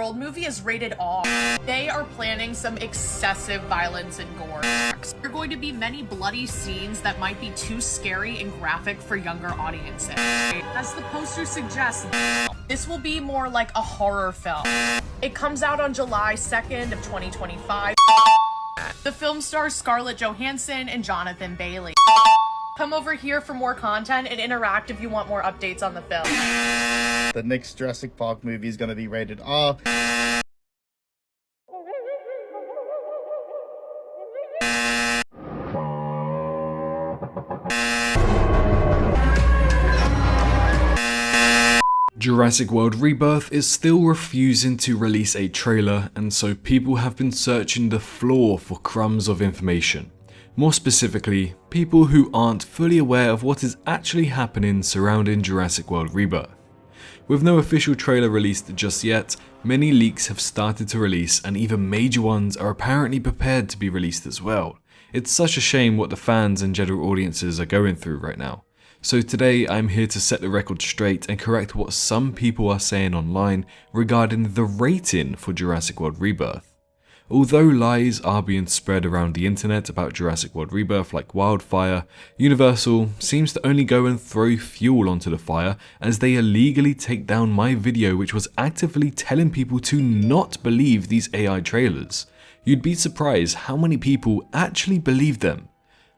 World movie is rated R. They are planning some excessive violence and gore. There are going to be many bloody scenes that might be too scary and graphic for younger audiences. As the poster suggests, this will be more like a horror film. It comes out on July 2nd of 2025. The film stars Scarlett Johansson and Jonathan Bailey. Come over here for more content and interact if you want more updates on the film. The next Jurassic Park movie is going to be rated R. Jurassic World Rebirth is still refusing to release a trailer, and so people have been searching the floor for crumbs of information. More specifically, people who aren't fully aware of what is actually happening surrounding Jurassic World Rebirth. With no official trailer released just yet, many leaks have started to release, and even major ones are apparently prepared to be released as well. It's such a shame what the fans and general audiences are going through right now. So today I'm here to set the record straight and correct what some people are saying online regarding the rating for Jurassic World Rebirth. Although lies are being spread around the internet about Jurassic World Rebirth like wildfire, Universal seems to only go and throw fuel onto the fire as they illegally take down my video which was actively telling people to not believe these AI trailers. You'd be surprised how many people actually believe them.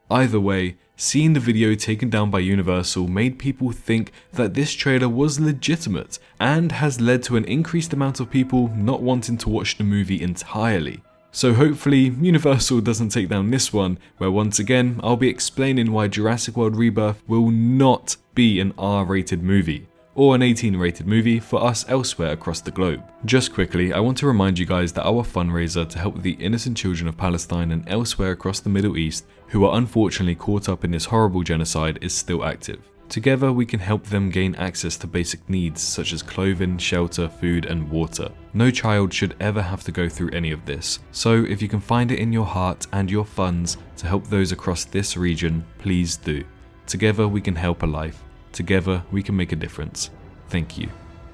Either way, seeing the video taken down by Universal made people think that this trailer was legitimate and has led to an increased amount of people not wanting to watch the movie entirely. So hopefully Universal doesn't take down this one, where once again I'll be explaining why Jurassic World Rebirth will not be an R-rated movie, or an 18-rated movie for us elsewhere across the globe. Just quickly, I want to remind you guys that our fundraiser to help the innocent children of Palestine and elsewhere across the Middle East who are unfortunately caught up in this horrible genocide is still active. Together we can help them gain access to basic needs such as clothing, shelter, food and water. No child should ever have to go through any of this, so if you can find it in your heart and your funds to help those across this region, please do. Together we can help a life. Together we can make a difference. Thank you.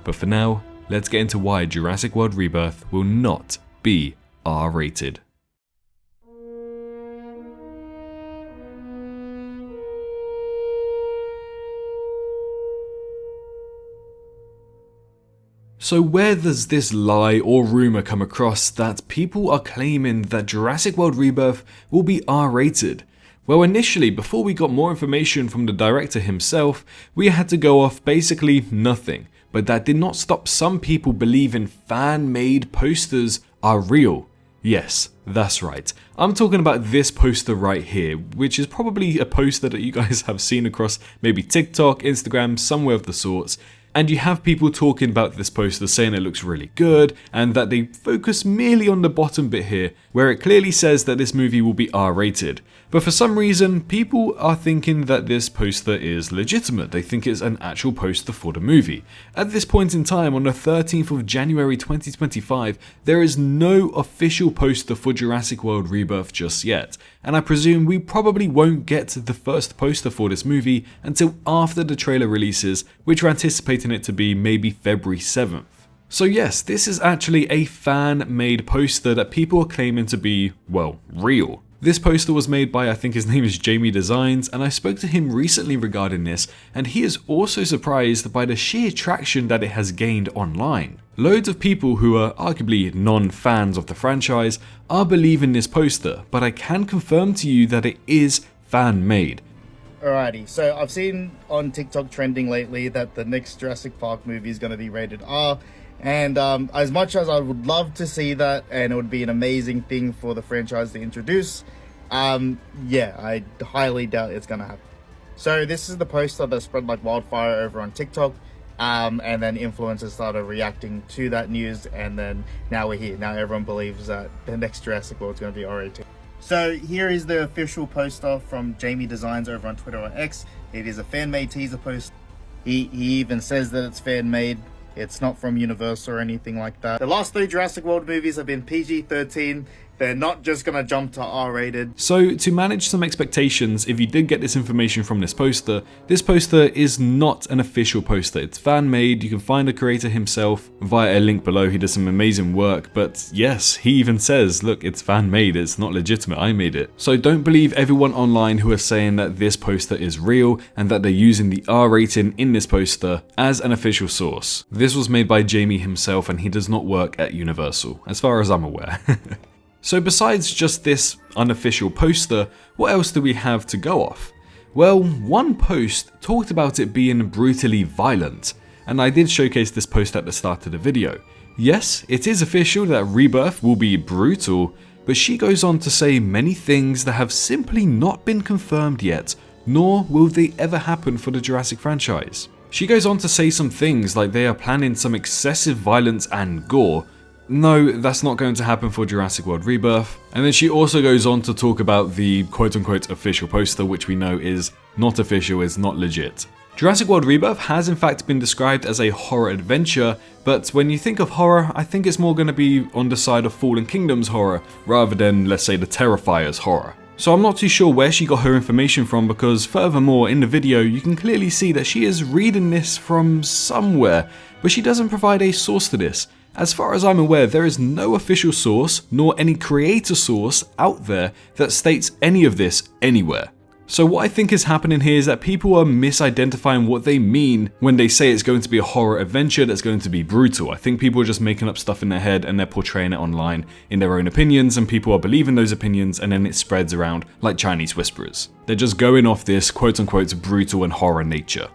But for now, let's get into why Jurassic World Rebirth will not be R-rated. So where does this lie or rumour come across that people are claiming that Jurassic World Rebirth will be R-rated? Well, initially, before we got more information from the director himself, we had to go off basically nothing. But that did not stop some people believing fan-made posters are real. Yes, that's right. I'm talking about this poster right here, which is probably a poster that you guys have seen across maybe TikTok, Instagram, somewhere of the sorts. And you have people talking about this poster saying it looks really good and that they focus merely on the bottom bit here where it clearly says that this movie will be R-rated. But for some reason, people are thinking that this poster is legitimate. They think it's an actual poster for the movie. At this point in time, on the 13th of January 2025, there is no official poster for Jurassic World Rebirth just yet. And I presume we probably won't get the first poster for this movie until after the trailer releases, which we're anticipating it to be maybe February 7th. So yes, this is actually a fan-made poster that people are claiming to be, well, real. This poster was made by, I think his name is Jamie Designs, and I spoke to him recently regarding this, and he is also surprised by the sheer traction that it has gained online. Loads of people who are arguably non-fans of the franchise are believing this poster, but I can confirm to you that it is fan-made. Alrighty, so I've seen on TikTok trending lately that the next Jurassic Park movie is going to be rated R. And as much as I would love to see that, and it would be an amazing thing for the franchise to introduce, yeah, I highly doubt it's going to happen. So this is the poster that spread like wildfire over on TikTok, and then influencers started reacting to that news, and then now we're here. Now everyone believes that the next Jurassic World is going to be R-rated. So here is the official poster from Jamie Designs over on Twitter or X. It is a fan-made teaser poster. He even says that it's fan-made. It's not from Universal or anything like that. The last 3 Jurassic World movies have been PG-13, They're not just gonna jump to R-rated. So to manage some expectations, if you did get this information from this poster is not an official poster. It's fan made. You can find the creator himself via a link below. He does some amazing work, but yes, he even says, look, it's fan made. It's not legitimate. I made it. So don't believe everyone online who are saying that this poster is real and that they're using the R rating in this poster as an official source. This was made by Jamie himself and he does not work at Universal, as far as I'm aware. So besides just this unofficial poster, what else do we have to go off? Well, one post talked about it being brutally violent, and I did showcase this post at the start of the video. Yes, it is official that Rebirth will be brutal, but she goes on to say many things that have simply not been confirmed yet, nor will they ever happen for the Jurassic franchise. She goes on to say some things like they are planning some excessive violence and gore. No, that's not going to happen for Jurassic World Rebirth. And then she also goes on to talk about the quote-unquote official poster, which we know is not official, is not legit. Jurassic World Rebirth has in fact been described as a horror adventure, but when you think of horror, I think it's more going to be on the side of Fallen Kingdom's horror, rather than, let's say, the Terrifier's horror. So I'm not too sure where she got her information from, because furthermore in the video you can clearly see that she is reading this from somewhere, but she doesn't provide a source to this. As far as I'm aware, there is no official source, nor any creator source out there that states any of this anywhere. So what I think is happening here is that people are misidentifying what they mean when they say it's going to be a horror adventure that's going to be brutal. I think people are just making up stuff in their head and they're portraying it online in their own opinions, and people are believing those opinions, and then it spreads around like Chinese whisperers. They're just going off this quote-unquote brutal and horror nature.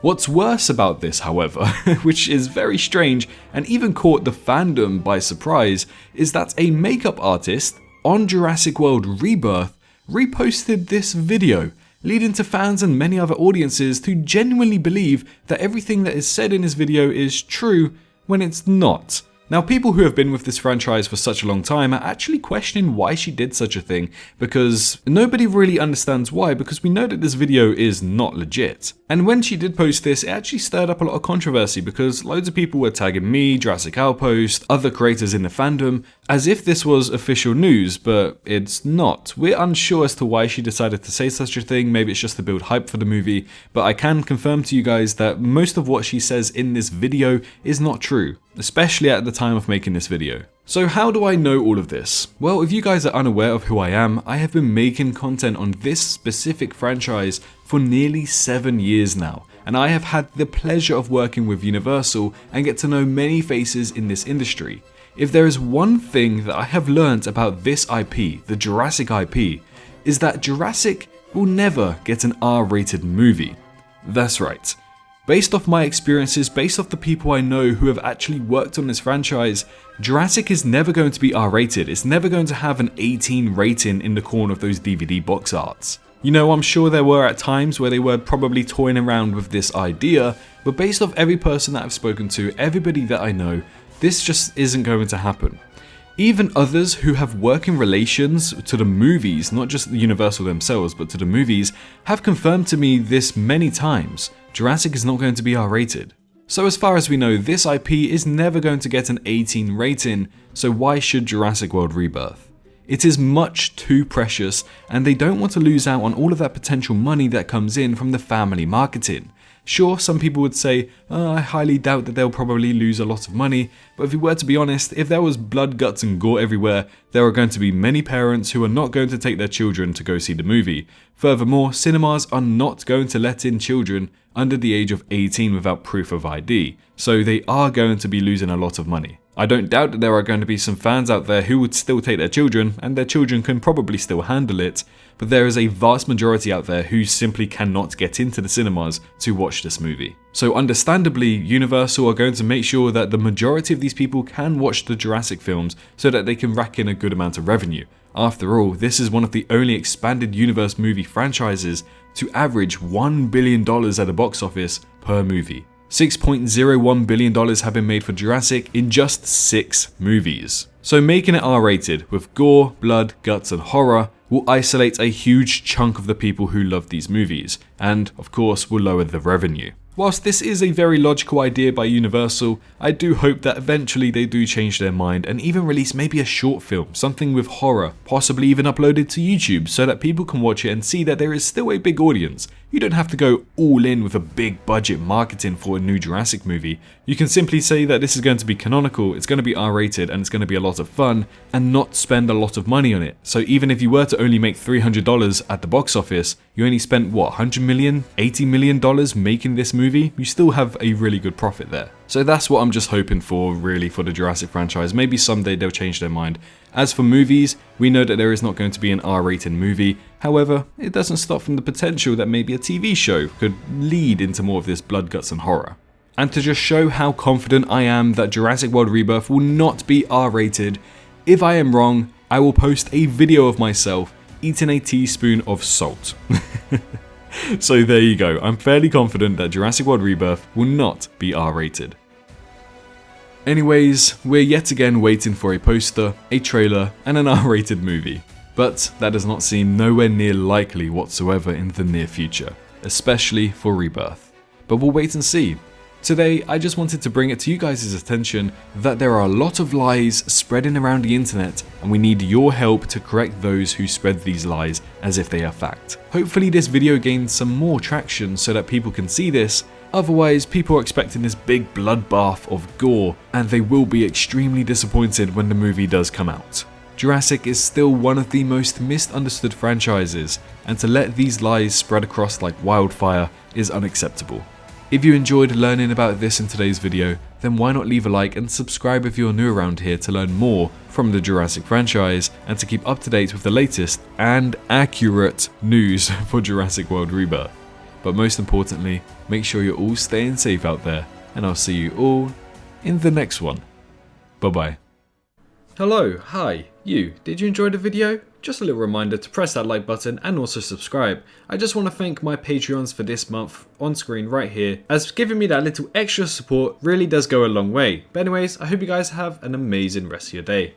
What's worse about this, however, which is very strange and even caught the fandom by surprise, is that a makeup artist on Jurassic World Rebirth reposted this video, leading to fans and many other audiences to genuinely believe that everything that is said in this video is true when it's not. Now, people who have been with this franchise for such a long time are actually questioning why she did such a thing, because nobody really understands why, because we know that this video is not legit. And when she did post this, it actually stirred up a lot of controversy, because loads of people were tagging me, Jurassic Outpost, other creators in the fandom, as if this was official news, but it's not. We're unsure as to why she decided to say such a thing. Maybe it's just to build hype for the movie, but I can confirm to you guys that most of what she says in this video is not true, especially at the time of making this video. So how do I know all of this? Well, if you guys are unaware of who I am, I have been making content on this specific franchise for nearly 7 years now, and I have had the pleasure of working with Universal and get to know many faces in this industry. If there is one thing that I have learned about this IP, the Jurassic IP, is that Jurassic will never get an R-rated movie. That's right. Based off my experiences, based off the people I know who have actually worked on this franchise, Jurassic is never going to be R-rated. It's never going to have an 18 rating in the corner of those DVD box arts. You know, I'm sure there were at times where they were probably toying around with this idea, but based off every person that I've spoken to, everybody that I know, this just isn't going to happen. Even others who have working relations to the movies, not just the Universal themselves, but to the movies, have confirmed to me this many times. Jurassic is not going to be R-rated. So as far as we know, this IP is never going to get an 18 rating, so why should Jurassic World Rebirth? It is much too precious, and they don't want to lose out on all of that potential money that comes in from the family marketing. Sure, some people would say, I highly doubt that they'll probably lose a lot of money, but if we were to be honest, if there was blood, guts and gore everywhere, there are going to be many parents who are not going to take their children to go see the movie. Furthermore, cinemas are not going to let in children under the age of 18 without proof of ID, so they are going to be losing a lot of money. I don't doubt that there are going to be some fans out there who would still take their children, and their children can probably still handle it, but there is a vast majority out there who simply cannot get into the cinemas to watch this movie. So understandably, Universal are going to make sure that the majority of these people can watch the Jurassic films so that they can rack in a good amount of revenue. After all, this is one of the only expanded universe movie franchises to average $1 billion at the box office per movie. $6.01 billion have been made for Jurassic in just 6 movies. So making it R-rated with gore, blood, guts and horror will isolate a huge chunk of the people who love these movies, and of course will lower the revenue. Whilst this is a very logical idea by Universal, I do hope that eventually they do change their mind and even release maybe a short film, something with horror, possibly even uploaded to YouTube so that people can watch it and see that there is still a big audience. You don't have to go all in with a big budget marketing for a new Jurassic movie. You can simply say that this is going to be canonical, it's going to be R-rated, and it's going to be a lot of fun, and not spend a lot of money on it. So even if you were to only make $300 at the box office, you only spent what, $100 million, $80 million making this movie, you still have a really good profit there. So that's what I'm just hoping for really for the Jurassic franchise. Maybe someday they'll change their mind. As for movies, we know that there is not going to be an R-rated movie. However, it doesn't stop from the potential that maybe a TV show could lead into more of this blood, guts and horror. And to just show how confident I am that Jurassic World Rebirth will not be R-rated, if I am wrong, I will post a video of myself eating a teaspoon of salt. So there you go, I'm fairly confident that Jurassic World Rebirth will not be R-rated. Anyways, we're yet again waiting for a poster, a trailer, and an R-rated movie. But that does not seem nowhere near likely whatsoever in the near future, especially for Rebirth. But we'll wait and see. Today, I just wanted to bring it to you guys' attention that there are a lot of lies spreading around the internet, and we need your help to correct those who spread these lies as if they are fact. Hopefully this video gains some more traction so that people can see this. Otherwise, people are expecting this big bloodbath of gore, and they will be extremely disappointed when the movie does come out. Jurassic is still one of the most misunderstood franchises, and to let these lies spread across like wildfire is unacceptable. If you enjoyed learning about this in today's video, then why not leave a like and subscribe if you're new around here to learn more from the Jurassic franchise and to keep up to date with the latest and accurate news for Jurassic World Rebirth. But most importantly, make sure you're all staying safe out there, and I'll see you all in the next one. Bye bye. Hello, hi, you. Did you enjoy the video? Just a little reminder to press that like button and also subscribe. I just want to thank my Patreons for this month on screen right here, as giving me that little extra support really does go a long way. But anyways, I hope you guys have an amazing rest of your day.